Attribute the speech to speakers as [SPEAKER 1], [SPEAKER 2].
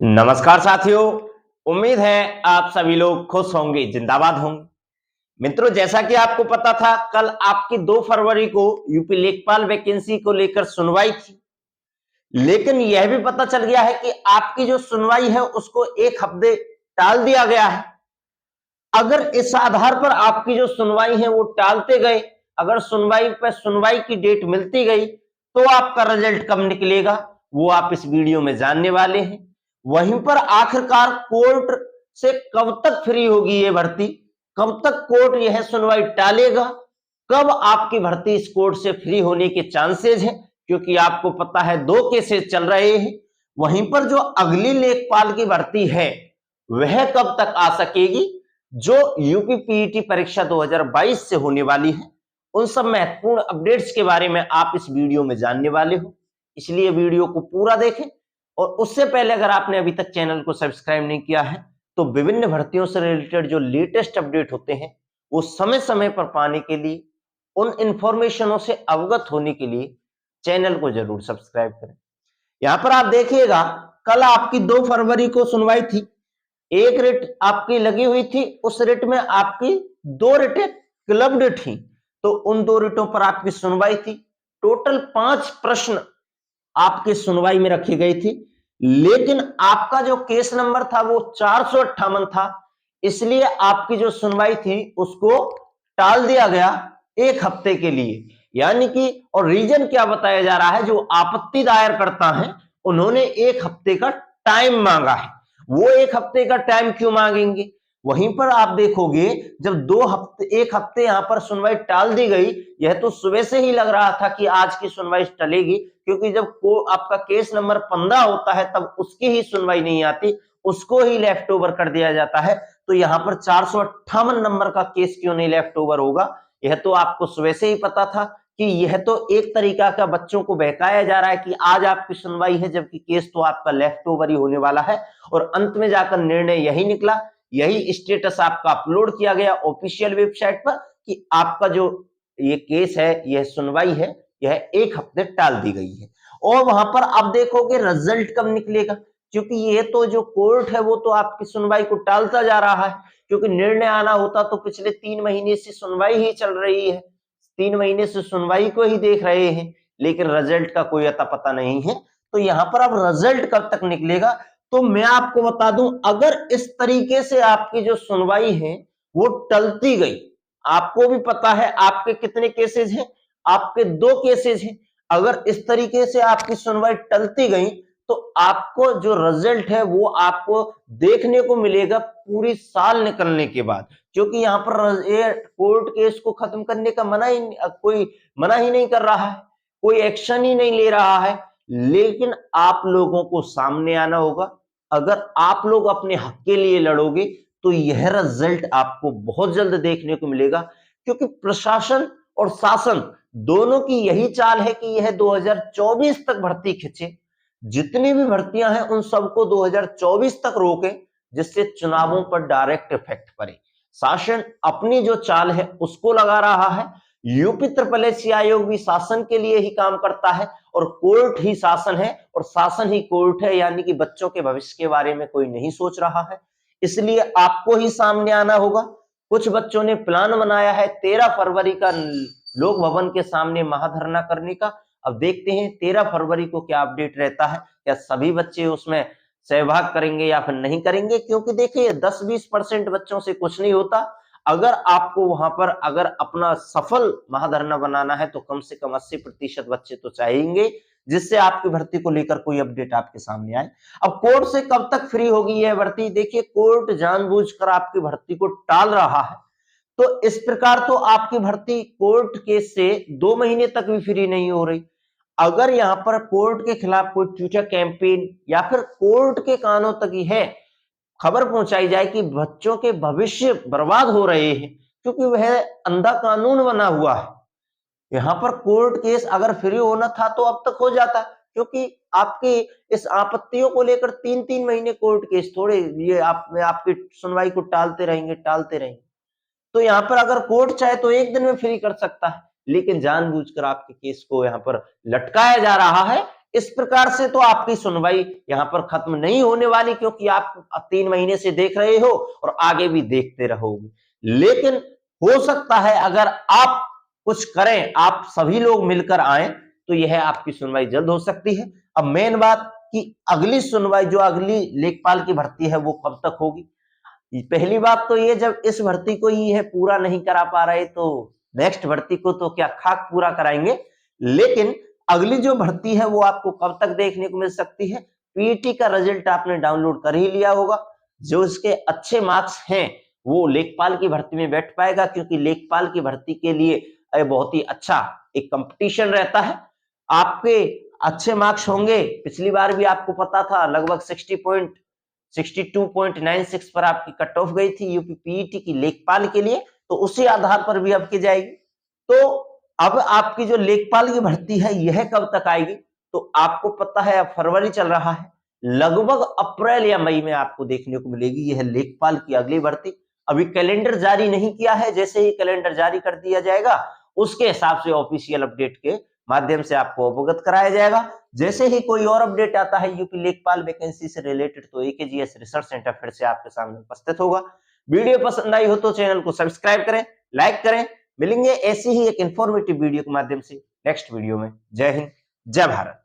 [SPEAKER 1] नमस्कार साथियों। उम्मीद है आप सभी लोग खुश होंगे, जिंदाबाद होंगे। मित्रों, जैसा कि आपको पता था, कल आपकी 2 फरवरी को यूपी लेखपाल वैकेंसी को लेकर सुनवाई थी। लेकिन यह भी पता चल गया है कि आपकी जो सुनवाई है उसको 1 हफ्ते टाल दिया गया है। अगर इस आधार पर आपकी जो सुनवाई है वो टालते गए, अगर सुनवाई पर सुनवाई की डेट मिलती गई, तो आपका रिजल्ट कब निकलेगा वो आप इस वीडियो में जानने वाले हैं। वहीं पर आखिरकार कोर्ट से कब तक फ्री होगी ये भर्ती, कब तक कोर्ट यह सुनवाई टालेगा, कब आपकी भर्ती इस कोर्ट से फ्री होने के चांसेस हैं, क्योंकि आपको पता है 2 केसेस चल रहे हैं। वहीं पर जो अगली लेखपाल की भर्ती है वह कब तक आ सकेगी, जो यूपी पीईटी परीक्षा 2022 से होने वाली है, उन सब महत्वपूर्ण अपडेट्स के बारे में आप इस वीडियो में जानने वाले हो। इसलिए वीडियो को पूरा देखें। और उससे पहले अगर आपने अभी तक चैनल को सब्सक्राइब नहीं किया है तो विभिन्न भर्तियों से रिलेटेड जो लेटेस्ट अपडेट होते हैं वो समय समय पर पाने के लिए, उन इंफॉर्मेशनों से अवगत होने के लिए चैनल को जरूर सब्सक्राइब करें। यहां पर आप देखिएगा, कल आपकी 2 फरवरी को सुनवाई थी। एक रिट आपकी लगी हुई थी, उस रिट में आपकी 2 रिटें क्लब्ड थी, तो उन 2 रिटों पर आपकी सुनवाई थी। टोटल 5 प्रश्न आपकी सुनवाई में रखी गई थी, लेकिन आपका जो केस नंबर था वो 458 था, इसलिए आपकी जो सुनवाई थी उसको टाल दिया गया 1 हफ्ते के लिए। यानी कि और रीजन क्या बताया जा रहा है, जो आपत्ति दायर करता है उन्होंने 1 हफ्ते का टाइम मांगा है। वो 1 हफ्ते का टाइम क्यों मांगेंगे, वहीं पर आप देखोगे जब 1 हफ्ते यहां पर सुनवाई टाल दी गई, यह तो सुबह से ही लग रहा था कि आज की सुनवाई टलेगी, क्योंकि जब आपका केस नंबर 15 होता है तब उसकी ही सुनवाई नहीं आती, उसको ही लेफ्ट ओवर कर दिया जाता है। तो यहां पर 458 नंबर का केस क्यों नहीं लेफ्ट ओवर होगा, यह तो आपको सुबह से ही पता था कि यह तो एक तरीका का बच्चों को बहकाया जा रहा है कि आज आपकी सुनवाई है, जबकि केस तो आपका लेफ्ट ओवर ही होने वाला है। और अंत में जाकर निर्णय यही निकला, यही स्टेटस आपका अपलोड किया गया ऑफिशियल वेबसाइट पर कि आपका जो ये केस है, यह सुनवाई है, यह 1 हफ्ते टाल दी गई है। और वहां पर आप देखोगे रिजल्ट कब निकलेगा, क्योंकि ये तो जो कोर्ट है वो तो आपकी सुनवाई को टालता जा रहा है, क्योंकि निर्णय आना होता तो पिछले 3 महीने से सुनवाई ही चल रही है, 3 महीने से सुनवाई को ही देख रहे हैं, लेकिन रिजल्ट का कोई अता पता नहीं है। तो यहां पर अब रिजल्ट कब तक निकलेगा, तो मैं आपको बता दूं, अगर इस तरीके से आपकी जो सुनवाई है वो टलती गई, आपको भी पता है आपके कितने केसेस हैं, आपके 2 केसेस हैं, अगर इस तरीके से आपकी सुनवाई टलती गई तो आपको जो रिजल्ट है वो आपको देखने को मिलेगा पूरी साल निकलने के बाद, क्योंकि यहां पर ये कोर्ट केस को खत्म करने का कोई मना ही नहीं कर रहा है, कोई एक्शन ही नहीं ले रहा है। लेकिन आप लोगों को सामने आना होगा, अगर आप लोग अपने हक के लिए लड़ोगे तो यह रिजल्ट आपको बहुत जल्द देखने को मिलेगा, क्योंकि प्रशासन और शासन दोनों की यही चाल है कि यह 2024 तक भर्ती खींचे, जितनी भी भर्तियां हैं उन सबको 2024 तक रोके, जिससे चुनावों पर डायरेक्ट इफेक्ट पड़े। शासन अपनी जो चाल है उसको लगा रहा है, यूपी ट्रिपल एससी आयोग भी शासन के लिए ही काम करता है, और कोर्ट ही शासन है और शासन ही कोर्ट है, यानी कि बच्चों के भविष्य के बारे में कोई नहीं सोच रहा है। इसलिए आपको ही सामने आना होगा। कुछ बच्चों ने प्लान बनाया है 13 फरवरी का लोक भवन के सामने महाधरना करने का। अब देखते हैं 13 फरवरी को क्या अपडेट रहता है, क्या सभी बच्चे उसमें सहभाग करेंगे या फिर नहीं करेंगे, क्योंकि देखिए 10-20% बच्चों से कुछ नहीं होता। अगर आपको वहां पर अगर अपना सफल महाधरना बनाना है तो कम से कम 80% बच्चे तो चाहेंगे, जिससे आपकी भर्ती को लेकर कोई अपडेट आपके सामने आए। अब कोर्ट से कब तक फ्री होगी यह भर्ती, देखिए कोर्ट जानबूझकर आपकी भर्ती को टाल रहा है, तो इस प्रकार तो आपकी भर्ती कोर्ट केस से 2 महीने तक भी फ्री नहीं हो रही। अगर यहां पर कोर्ट के खिलाफ कोई ट्विटर कैंपेन या फिर कोर्ट के कानों तक ही है खबर पहुंचाई जाए कि बच्चों के भविष्य बर्बाद हो रहे हैं, क्योंकि वह अंधा कानून बना हुआ है। यहां पर कोर्ट केस अगर फ्री होना था तो अब तक हो जाता, क्योंकि आपकी इस आपत्तियों को लेकर 3-3 महीने कोर्ट केस थोड़े ये आपकी सुनवाई को टालते रहेंगे। तो यहां पर अगर कोर्ट चाहे तो 1 दिन में फ्री कर सकता है, लेकिन जानबूझकर आपके केस को यहां पर लटकाया जा रहा है इस प्रकार से तो आपकी सुनवाई यहां पर खत्म नहीं होने वाली, क्योंकि आप 3 महीने से देख रहे हो और आगे भी देखते रहोगे। लेकिन हो सकता है अगर आप कुछ करें, आप सभी लोग मिलकर आए, तो यह आपकी सुनवाई जल्द हो सकती है। अब मेन बात कि अगली सुनवाई जो अगली लेखपाल की भर्ती है वो कब तक होगी। पहली बात तो ये, जब इस भर्ती को ही है पूरा नहीं करा पा रहे तो नेक्स्ट भर्ती को तो क्या खाक पूरा कराएंगे। लेकिन अगली जो भर्ती है वो आपको कब तक देखने को मिल सकती है। पीईटी का रिजल्ट आपने डाउनलोड कर ही लिया होगा। जो इसके अच्छे मार्क्स हैं वो लेखपाल की भर्ती में बैठ पाएगा, क्योंकि लेखपाल की भर्ती के लिए बहुत ही अच्छा एक कंपटीशन रहता है। आपके अच्छे मार्क्स होंगे, पिछली बार भी आपको पता था लगभग 62.96 पर आपकी कट ऑफ गई थी यूपी पीईटी की लेखपाल के लिए, तो उसी आधार पर भी अब की जाएगी। तो अब आपकी जो लेखपाल की भर्ती है यह कब तक आएगी, तो आपको पता है अब फरवरी चल रहा है, लगभग अप्रैल या मई में आपको देखने को मिलेगी यह लेखपाल की अगली भर्ती। अभी कैलेंडर जारी नहीं किया है, जैसे ही कैलेंडर जारी कर दिया जाएगा उसके हिसाब से ऑफिशियल अपडेट के माध्यम से आपको अवगत कराया जाएगा। जैसे ही कोई और अपडेट आता है यूपी लेखपाल वैकेंसी से रिलेटेड, तो एकेजीएस रिसर्च सेंटर फिर से आपके सामने उपस्थित होगा। वीडियो पसंद आई हो तो चैनल को सब्सक्राइब करें, लाइक करें। मिलेंगे ऐसी ही एक इंफॉर्मेटिव वीडियो के माध्यम से नेक्स्ट वीडियो में। जय हिंद, जय भारत।